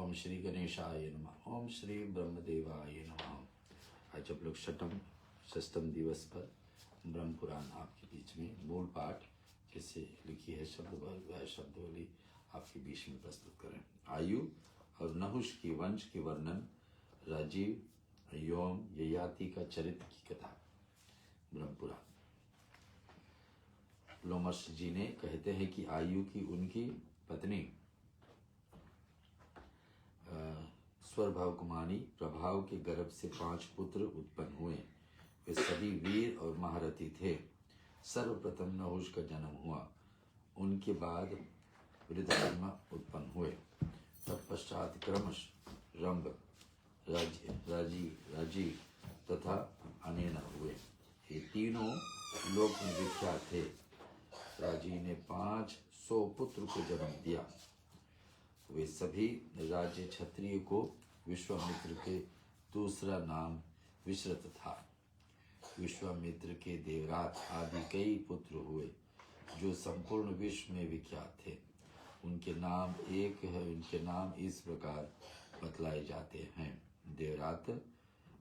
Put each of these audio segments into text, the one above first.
ओम श्री गणेशाय नमः। ओम श्री ब्रह्मदेवाय नमः। आज आप लोग षष्ठम दिवस पर ब्रह्म पुराण आपके बीच में मूल पाठ जैसे लिखी है शब्दवली आपके बीच में प्रस्तुत करें। आयु और नहुष की वंश के वर्णन, राजीव एवं ययाति का चरित्र की कथा। ब्रह्म पुराण लोमश जी ने कहते हैं कि आयु की उनकी पत्नी स्वरभाव कुमारी प्रभाव के गर्भ से 5 पुत्र उत्पन्न हुए। वे सभी वीर और महारथी थे। सर्वप्रथम नहुष का जन्म हुआ। उनके बाद वृद्धर्मा उत्पन्न हुए। तत्पश्चात क्रमश रंभ, राजी तथा अनेना हुए। ये तीनों लोक में विख्यात थे। राजी ने 500 पुत्र को जन्म दिया। वे सभी राज्य क्षत्रिय को विश्वामित्र के दूसरा नाम विश्रत था। विश्वामित्र के देवरात आदि कई पुत्र हुए जो संपूर्ण विश्व में विख्यात थे। उनके नाम उनके नाम इस प्रकार बतलाए जाते हैं। देवरात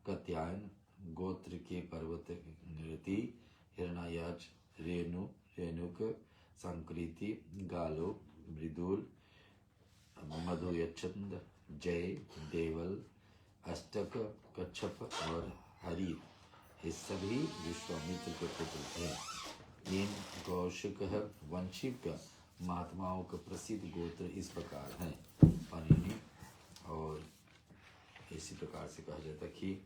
कात्यायन गोत्र के पर्वतकृति, हिरण्याक्ष, रेणुक, संकृति, गालो, मृदुल, मधुयच्छंद, जय, देवल, अष्टक, कच्छप और हरि, ये सभी विश्वामित्र के पुत्र थे। इन कौशिक वंशी का महात्माओं का प्रसिद्ध गोत्र इस प्रकार हैं। पाणिनि और इसी प्रकार से कहा जाता कि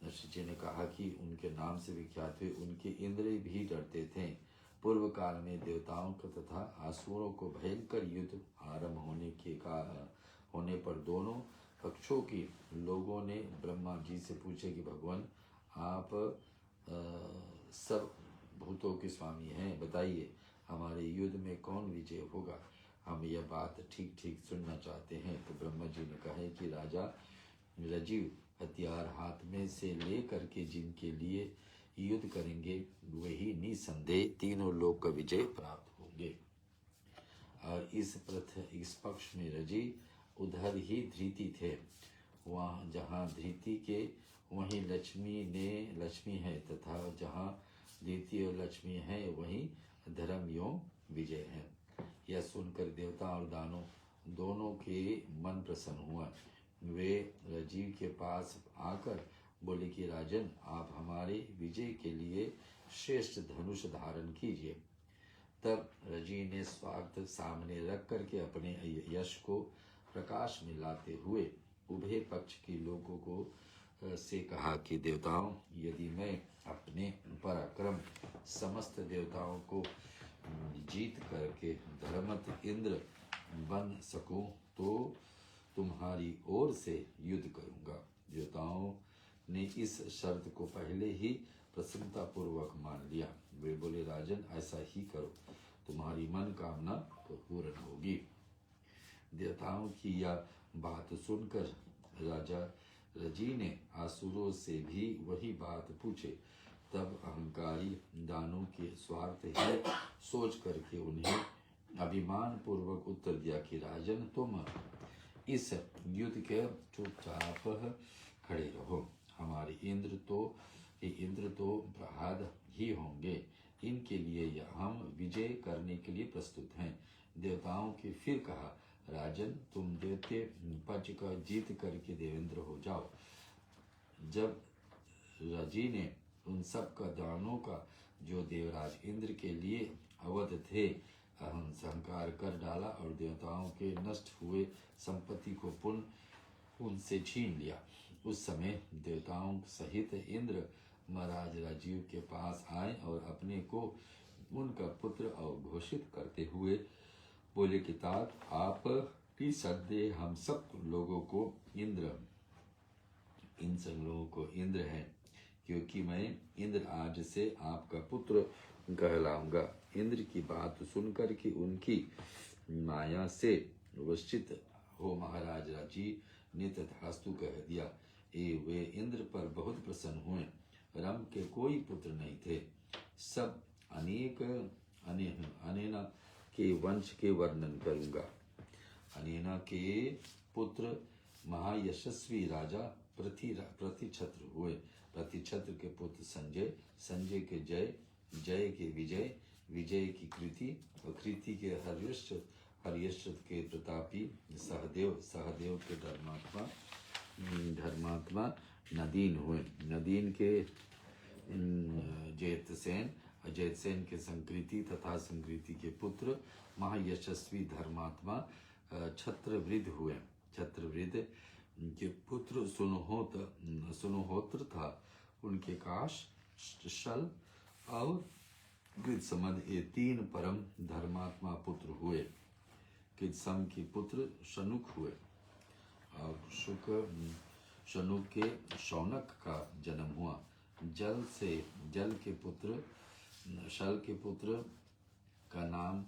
ऋषि जी ने कहा कि उनके नाम से विख्यात हुए उनके इंद्र भी डरते थे। पूर्व काल में देवताओं का तथा असुरों को भयंकर युद्ध आरंभ होने पर दोनों पक्षों के लोगों ने ब्रह्मा जी से पूछे कि भगवान आप सब भूतों के स्वामी हैं, बताइए हमारे युद्ध में कौन विजय होगा, हम यह बात ठीक ठीक सुनना चाहते हैं। तो ब्रह्मा जी ने कहा कि राजा राजीव हथियार हाथ में से ले करके जिनके लिए युद्ध करेंगे वही निसंदेह तीनों लोक का विजय प्राप्त होंगे। और इस पक्ष में रजी उधर ही धृति थे। वहाँ जहाँ धृति के वहीं लक्ष्मी है तथा जहाँ धृति और लक्ष्मी है वहीं धर्म एवं विजय है। यह सुनकर देवता और दानव दोनों के मन प्रसन्न हुआ। वे राजीव के पास आकर बोले कि राजन, आप हमारे विजय के लिए श्रेष्ठ धनुष धारण कीजिए। तब रजी ने स्वार्थ सामने रख करके अपने यश को प्रकाश में लाते हुए उभय पक्ष के लोगों को से कहा कि देवताओं, यदि मैं अपने पराक्रम समस्त देवताओं को जीत करके धर्मत इंद्र बन सकूं तो तुम्हारी ओर से युद्ध करूंगा। देवताओं ने इस शर्त को पहले ही प्रसन्नता पूर्वक मान लिया। वे बोले, राजन ऐसा ही करो, तुम्हारी मन कामना पूर्ण होगी। देवताओं की यह बात सुनकर राजा रजी ने असुरों से भी वही बात पूछे। तब अहंकारी दानों के स्वार्थ ही सोच करके उन्हें अभिमान पूर्वक उत्तर दिया कि राजन, तुम इस युद्ध के चुपचाप खड़े रहो। हमारे इंद्र तो प्रहलाद ही होंगे। इनके लिए हम विजय करने के लिए प्रस्तुत हैं। देवताओं के फिर कहा, राजन, तुम दैत्य पक्ष का जीत करके देवेंद्र हो जाओ। जब राजी ने उन सब का दानों का जो देवराज इंद्र के लिए अवध थे अहंकार कर डाला और देवताओं के नष्ट हुए संपत्ति को पुनः उनसे छीन लिया। उस समय देवताओं सहित इंद्र महाराज राजीव के पास आए और अपने को उनका पुत्र अवघोषित करते हुए बोले कि तात, आप की सदैव हम सब लोगों को इंद्र है, क्योंकि मैं इंद्र आज से आपका पुत्र कहलाऊंगा। इंद्र की बात सुनकर के उनकी माया से वशित हो महाराज राजीव ने तथास्तु कह दिया। वे इंद्र पर बहुत प्रसन्न हुए। रम के कोई पुत्र नहीं थे। सब अनेना के वंश के वर्णन करूंगा। अनेना के पुत्र महायशस्वी राजा प्रतिछत्र हुए। प्रतिछत्र के पुत्र संजय, संजय के जय, जय के विजय, विजय की कृति और कृति के हर्यश्व के प्रतापी सहदेव, सहदेव के धर्मात्मा नदीन हुए। नदीन के जयतसेन, जयतसेन के संकृति तथा संकृति के पुत्र महायशस्वी धर्मात्मा छत्रवृद्ध हुए। छत्रवृद्ध के पुत्र सुनहोत्र था। उनके काश, शल और कृतसमद ये 3 परम धर्मात्मा पुत्र हुए। कृतसम के पुत्र शनुक हुए और शनुक के शौनक का जन्म हुआ। जल के पुत्र शल के पुत्र का नाम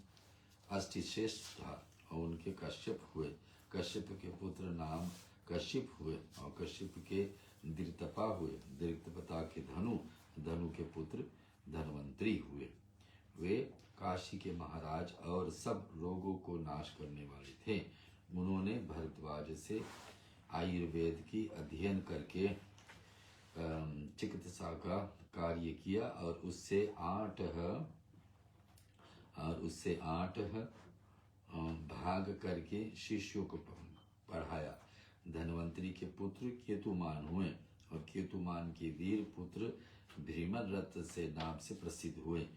अष्टिशेष था और उनके कश्यप हुए। कश्यप के पुत्र नाम कश्यप हुए और कश्यप के दृतपा हुए। दृतपता के धनु के पुत्र धनवंतरी हुए। वे काशी के महाराज और सब रोगों को नाश करने वाले थे। उन्होंने भरद्वाज से आयुर्वेद की अध्ययन करके चिकित्सा का कार्य किया और उससे 8 भाग करके शिष्यों को पढ़ाया। धनवंतरी के पुत्र केतुमान हुए और केतुमान के वीर पुत्र भीमरथ से नाम से प्रसिद्ध हुए।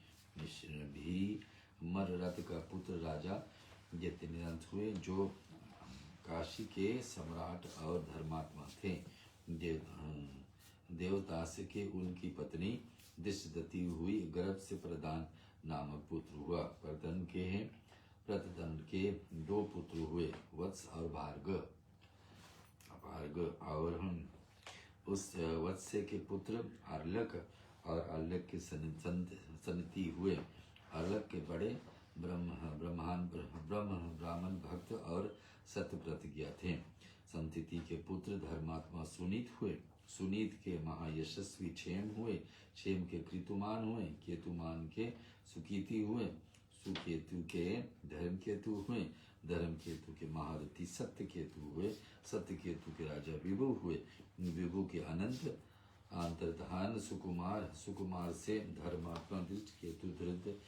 भीमरथ का पुत्र राजा यतिनंत हुए जो काशी के सम्राट और धर्मात्मा थे। देवदास के उनकी पत्नी दिशदती हुई। गर्भ से प्रदान नामक पुत्र हुआ। प्रतदन के 2 पुत्र हुए, वत्स और भार्ग। और उस वत्स्य के पुत्र अर्लक और अर्लक के सनती हुए। अर्लक के बड़े ब्राह्मण भक्त और सत्य प्रतिज्ञा थे। संतति के पुत्र धर्मात्मा सुनीत हुए। सुनीत के महायशस्वी क्षेम हुए। क्षेम के कृतुमान हुए। केतुमान के सुकीति हुए। सुकेतु के धर्मकेतु हुए। धर्मकेतु के महारथी सत्यकेतु हुए। सत्यकेतु के राजा विभु हुए। विभु के अनंत अंतर्धान सुकुमार। सुकुमार से धर्मात्मा केतु धृत।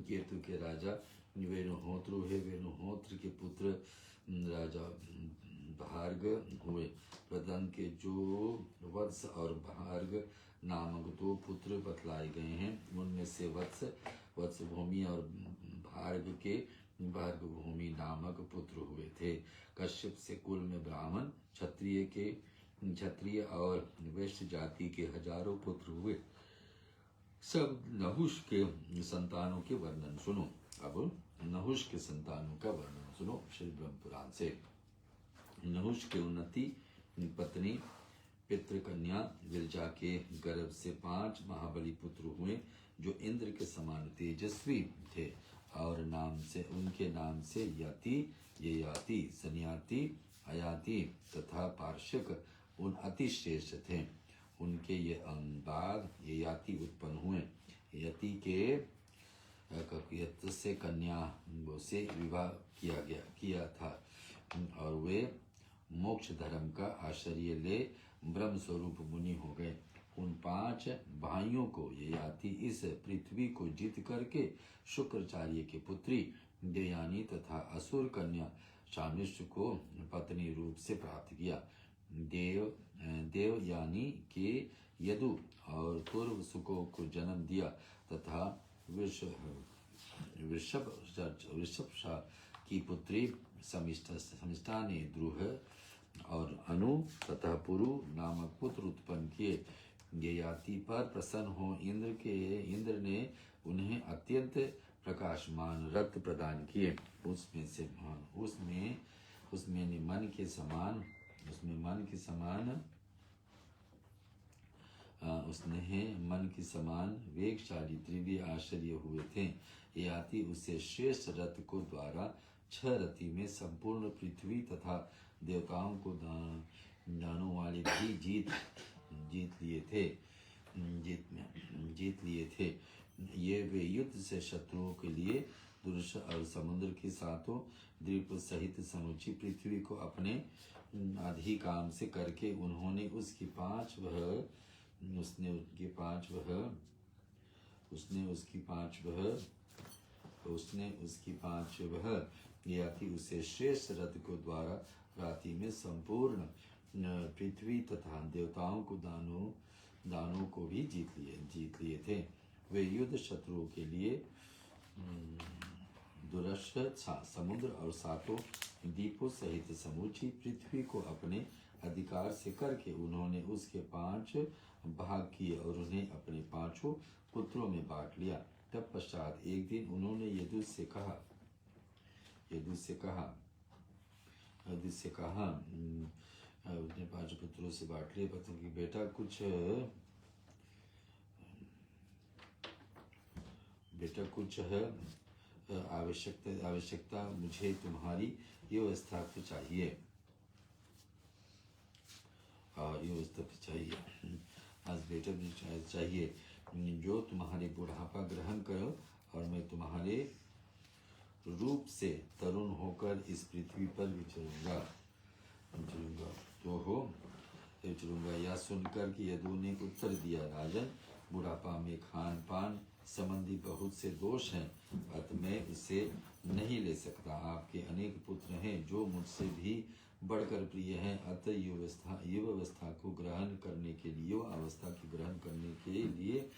केतु के राजा वेणुहोत्र हुए। वेणुहोत्र के पुत्र राजा भार्ग हुए। प्रदन के जो वत्स और भार्ग नामक 2 पुत्र बतलाए गए हैं उनमें से वत्स भूमि और भार्ग भूमि नामक पुत्र हुए थे। कश्यप से कुल में ब्राह्मण, क्षत्रिय और वैश्य जाति के हजारों पुत्र हुए। सब नहुष के संतानों के वर्णन सुनो। अब नहुष के संतानों का वर्णन सुनो श्री ब्रह्म पुराण से। नहुष के उन्नति पत्नी पितृकन्या विरजा के गर्भ से 5 महाबली पुत्र हुए जो इंद्र के समान तेजस्वी थे और उनके नाम से यति, ययाति, सन्याति, अयाति तथा पार्श्वक उन अति श्रेष्ठ थे। उनके ये बाद ययाति उत्पन्न हुए। यति के से कन्या से विवाह किया था और वे मोक्ष धर्म का आश्रय ले ब्रह्म स्वरूप मुनि हो गए। उन 5 भाइयों को ययाति इस पृथ्वी को जीत करके शुक्राचार्य की पुत्री देवयानी तथा असुर कन्या शामिष्ठ को पत्नी रूप से प्राप्त किया। देवयानी के यदु और पूर्व सुकों को जन्म दिया तथा वृषभ की पुत्री समिष्ठा ने द्रुह और अनु तथा पुरु नामक पुत्र उत्पन्न किए। ययाति पर प्रसन्न हो इंद्र ने उन्हें अत्यंत प्रकाशमान रत्न प्रदान किए। उसमें मन के समान वेगशाली त्रिवी आश्चर्य हुए थे। ययाति उससे श्रेष्ठ रथ को द्वारा 6 रति में संपूर्ण पृथ्वी तथा देवताओं को दानों वाले भी जीत लिए थे। ये वे युद्ध से शत्रुओं के लिए दुर्श और समुद्र के सातों द्वीप सहित समूची पृथ्वी को अपने अधिकाम से करके उन्होंने उसकी पांच वह याति उसे श्रेष्ठ रथ को द्वारा राति में संपूर्ण पृथ्वी तथा देवताओं को दानों को भी जीत लिए थे। वे युद्ध शत्रुओं के लिए दुरश समुद्र और सातों द्वीपों सहित समूची पृथ्वी को अपने अधिकार से करके उन्होंने उसके 5 भाग किए और उन्हें अपने 5 पुत्रों में बांट लिया। तत्पश्चात एक दिन उन्होंने यदु से कहा अपने 5 पुत्रों से बांट लिया पत्रों की बेटा कुछ है आवश्यकता मुझे तुम्हारी ये व्यवस्था तो चाहिए आज बेटा मुझे चाहिए जो तुम्हारे बुढ़ापा ग्रहण करो और मैं तुम्हारे रूप से तरुण होकर इस पृथ्वी पर विचरूंगा। यह सुनकर कि यदु ने उत्तर दिया, राजन, बुढ़ापा में खान पान संबंधी बहुत से दोष हैं, अतः मैं उसे नहीं ले सकता। आपके अनेक पुत्र हैं जो मुझसे भी बढ़कर प्रिय हैं, अतः युव अवस्था को ग्रहण करने के लिए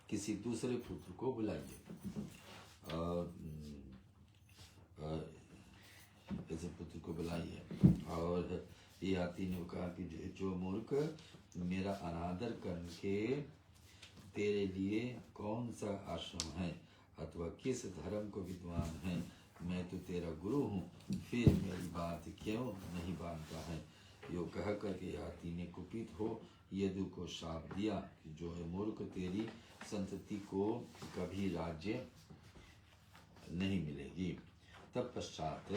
किसी दूसरे पुत्र को बुलाइए। ऐसे पुत्र को बुलाइए। और याति ने कहा कि जो मूर्ख, मेरा अनादर करके तेरे लिए कौन सा आश्रम है अथवा किस धर्म को विद्वान है? मैं तो तेरा गुरु हूँ, फिर मेरी बात क्यों नहीं मानता है? यो कह करके याति ने कुपित हो यदु को शाप दिया कि जो है मूर्ख, तेरी संतति को कभी राज्य नहीं मिलेगी। तत्पश्चात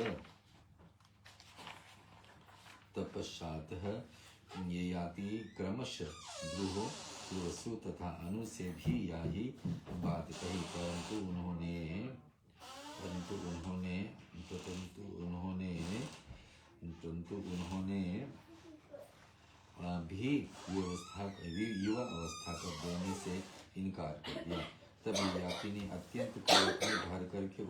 ये याति क्रमशः ध्रुवसु तथा अनु से भी यही बात कही, परंतु उन्होंने भी युवा अवस्था कर देने से इनकार कर दिया। तब याति ने अत्यंत क्रोध में भर करके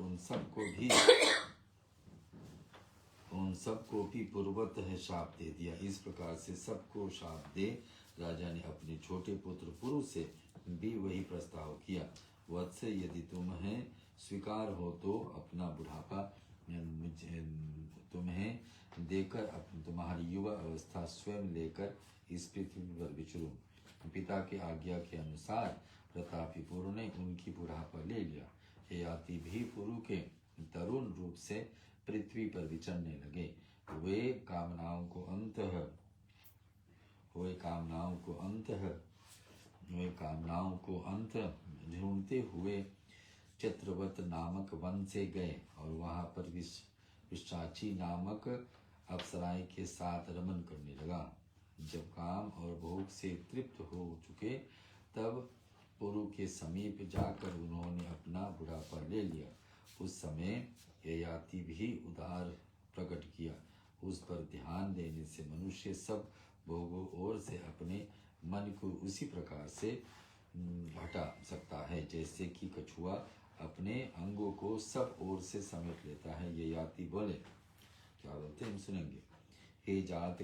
उन सबको भी पूर्वतः शाप दे दिया। इस प्रकार से सबको शाप दे राजा ने अपने छोटे पुत्र पुरु से भी वही प्रस्ताव किया, वत्स, यदि तुम्हें स्वीकार हो तो अपना बुढ़ापा तुम्हें देकर तुम्हारी युवा अवस्था स्वयं लेकर इस पृथ्वी पर विचरूं। पिता के आज्ञा के अनुसार प्रतापी पुरु ने उनकी बुढ़ापा ले लिया। याति भी पुरु के तरुण रूप से पृथ्वी पर विचरने लगे। वे कामनाओं को अंत ढूंढते हुए चित्रवत नामक वन से गए और वहां पर विशाची नामक अप्सराएं के साथ रमन करने लगा। जब काम और भोग से तृप्त हो चुके तब पुरु के समीप जाकर उन्होंने अपना बुढ़ापा ले लिया। उस समय ययाति भी उदार प्रकट किया। उस पर ध्यान देने से मनुष्य सब भोगों ओर से अपने मन को उसी प्रकार से हटा सकता है जैसे कि कछुआ अपने अंगों को सब ओर से समेट लेता है। ययाति बोले, क्या बोलते हैं हम सुनेंगे। हे जात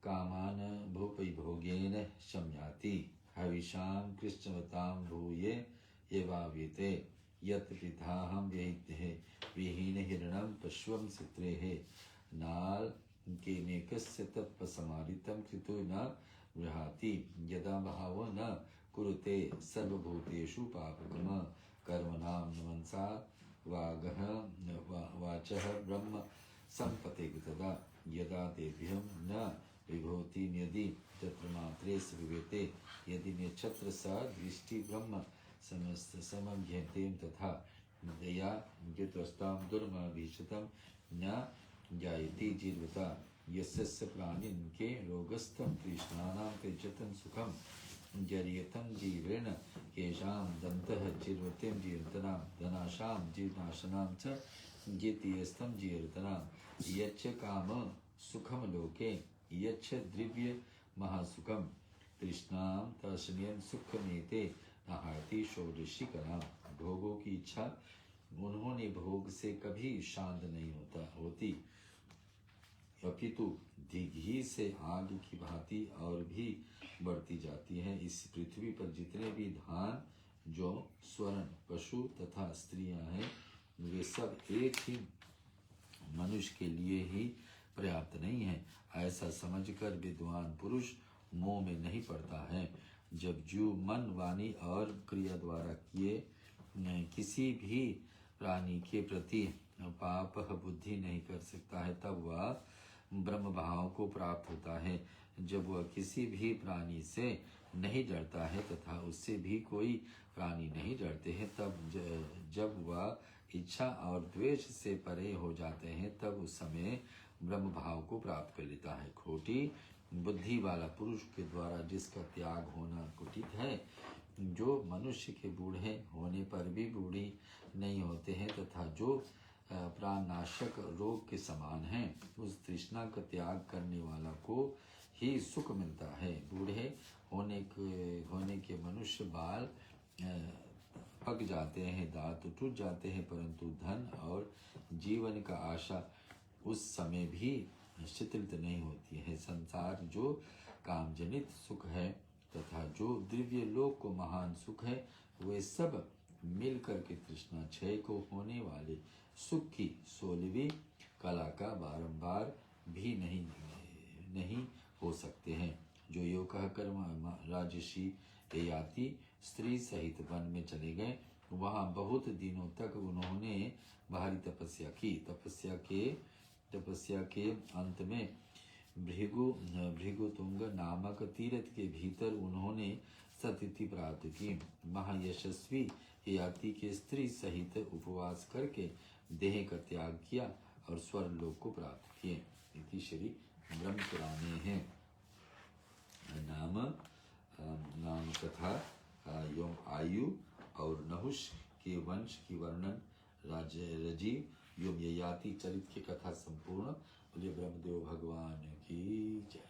कामान भूपैभोगेन शम्याति हविषां कृष्णवतां भूये एवावीते यत् पिताहं विहीन हिरणं पश्वं सित्रेः नाल केनेकस्य तत्पसमारितं कृतो न गृहाति यदा भावो न कुरुते सर्वभूतेषु पापकम कर्मणां नमनसा वाचः ब्रह्म संपते तदा यदा तेभ्यं न विभूति यदि तत्र मात्रे विवेते यदि नक्षत्र स दृष्टि ब्रह्म समस्त समज्ञतेम तथा दया युतस्तां दुर्मभीषितं न जायते जीर्वता यस्य प्राणिन के रोगस्थं कृष्णानां त्यजतं सुखं जरियतम जीवेण केशाम दंतः चिरवतिम जीर्तनाम धनाशाम जीर्णाशनाम च जितीयस्तम जीर्तनाम यच्च काम सुखम लोके यच्च द्रव्य महासुखम तृष्णाम तर्शनीयम सुख नेते नहाति षोडशी कलाम। भोगों की इच्छा उन्होंने भोग से कभी शांत नहीं होती, अपितु दिघी से आग की भांति और भी बढ़ती जाती है। इस पृथ्वी पर जितने भी धान, जौ, स्वर्ण, पशु तथा स्त्रियां हैं, वे सब एक ही मनुष्य के लिए ही पर्याप्त नहीं है। ऐसा समझकर विद्वान पुरुष मोह में नहीं पड़ता है। जब जीव मन, वाणी और क्रिया द्वारा किए किसी भी प्राणी के प्रति पाप बुद्धि नहीं कर सकता है, तब वह ब्रह्म भाव को प्राप्त होता है। जब वह किसी भी प्राणी से नहीं डरता है तथा उससे भी कोई प्राणी नहीं डरते हैं, तब जब वह इच्छा और द्वेष से परे हो जाते हैं, तब उस समय ब्रह्म भाव को प्राप्त कर लेता है। खोटी बुद्धि वाला पुरुष के द्वारा जिसका त्याग होना कुटित है, जो मनुष्य के बूढ़े होने पर भी बूढ़ी नहीं होते हैं तथा जो प्राणनाशक रोग के समान हैं, उस तृष्णा का त्याग करने वाला को ही सुख मिलता है। बूढ़े होने के मनुष्य बाल पक जाते हैं, दांत टूट जाते हैं, परंतु धन और जीवन का आशा उस समय भी शिथिलित नहीं होती है। संसार जो कामजनित सुख है तथा जो दिव्य लोक को महान सुख है, वे सब मिलकर के तृष्णा क्षय को होने वाले सुख की 16वीं कला का बारंबार भी नहीं हो सकते हैं। जो यो कहकर राजर्षि ययाति स्त्री सहित वन में चले गए, वहां बहुत दिनों तक उन्होंने भारी तपस्या की। तपस्या के अंत में भृगुतुंग नामक तीर्थ के भीतर उन्होंने सतिथि प्राप्त की। महायशस्वी ययाति के स्त्री सहित उपवास करके देह का त्याग किया और स्वर्ग लोक को प्राप्त किए। इति श्री ब्रह्म पुराणे हैं। नाम कथा एवं आयु और नहुष के वंश की वर्णन राजीव एवं ययाति चरित की कथा संपूर्ण। बोलिए ब्रह्मदेव भगवान की जय।